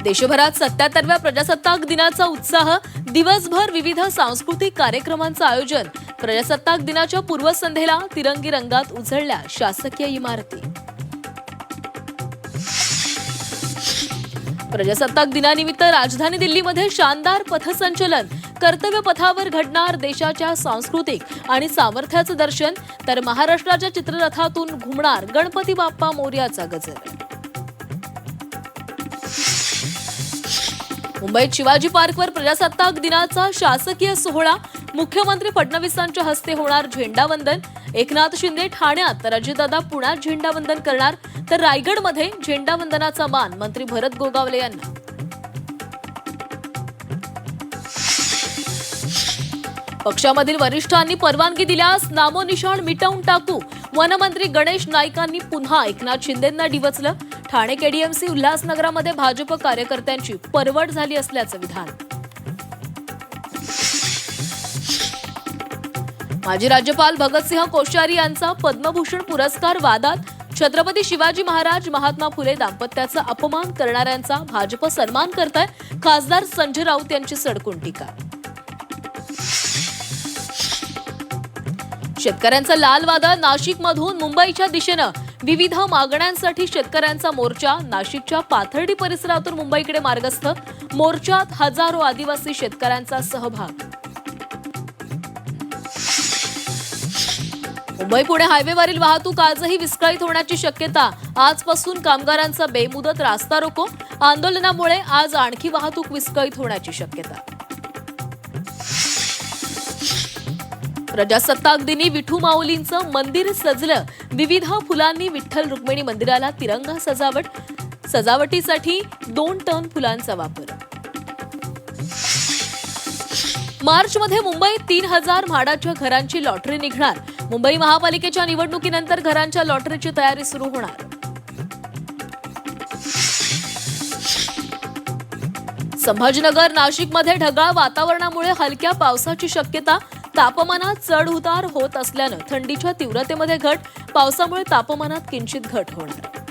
देशभरात 77व्या प्रजासत्ताक दिनाचा उत्साह, दिवसभर विविध सांस्कृतिक कार्यक्रमांचं आयोजन. प्रजासत्ताक दिनाच्या पूर्वसंध्येला तिरंगी रंगात उजळल्या शासकीय इमारती. प्रजासत्ताक दिनानिमित्त राजधानी दिल्लीमध्ये शानदार पथसंचलन. कर्तव्य पथावर घडणार देशाच्या सांस्कृतिक आणि सामर्थ्याचं दर्शन, तर महाराष्ट्राच्या चित्ररथातून घुमणार गणपती बाप्पा मोरयाचा गजर. मुंबईत शिवाजी पार्कवर प्रजासत्ताक दिनाचा शासकीय सोहळा. मुख्यमंत्री फडणवीसांच्या हस्ते होणार झेंडावंदन. एकनाथ शिंदे ठाण्यात तर अजितदादा पुण्यात झेंडावंदन करणार, तर रायगडमध्ये झेंडावंदनाचा मान मंत्री भरत गोगावले यांना. पक्षामधील वरिष्ठांनी परवानगी दिल्यास नामोनिशाण मिटवून टाकू. वनमंत्री गणेश नाईकांनी पुन्हा एकनाथ शिंदेंना डिवचलं. ठाणे केडीएमसी उल्हासनगरामध्ये भाजप कार्यकर्त्यांची परवड झाली असल्याचं विधान. माजी राज्यपाल भगतसिंह कोश्यारी यांचा पद्मभूषण पुरस्कार वादात. छत्रपती शिवाजी महाराज महात्मा फुले दाम्पत्याचा अपमान करणाऱ्यांचा भाजप सन्मान करताय. खासदार संजय राऊत यांची सडकून टीका. शेतकऱ्यांचा लाल वादळ. नाशिकमधून मुंबईच्या दिशेनं विविध मागण्यांसाठी शेतकऱ्यांचा मोर्चा. नाशिकच्या पाथर्डी परिसरातून मुंबईकडे मार्गस्थ. मोर्चात हजारो आदिवासी शेतकऱ्यांचा सहभाग. मुंबई पुणे हायवेवरील वाहतूक आजही विस्कळीत होण्याची शक्यता. आजपासून कामगारांचा बेमुदत रास्ता रोको. आंदोलनामुळे आज आणखी वाहतूक विस्कळीत होण्याची शक्यता. प्रजासत्ताक दिनी विठू माऊलींचं मंदिर सजलं. विविध फुलांनी विठ्ठल रुक्मिणी मंदिराला तिरंगा सजावट. सजावटीसाठी 2 टन फुलांचा वापर. मार्चमध्ये मुंबईत 3000 म्हाडाच्या घरांची लॉटरी निघणार. मुंबई महापालिकेच्या निवडणुकीनंतर घरांच्या लॉटरीची तयारी सुरू होणार. संभाजीनगर नाशिकमध्ये ढगाळ वातावरणामुळे हलक्या पावसाची शक्यता. तापमानात चढ उतार होत असल्यानं थंडीच्या तीव्रतेमध्ये घट. पावसामुळे तापमानात किंचित घट होणार.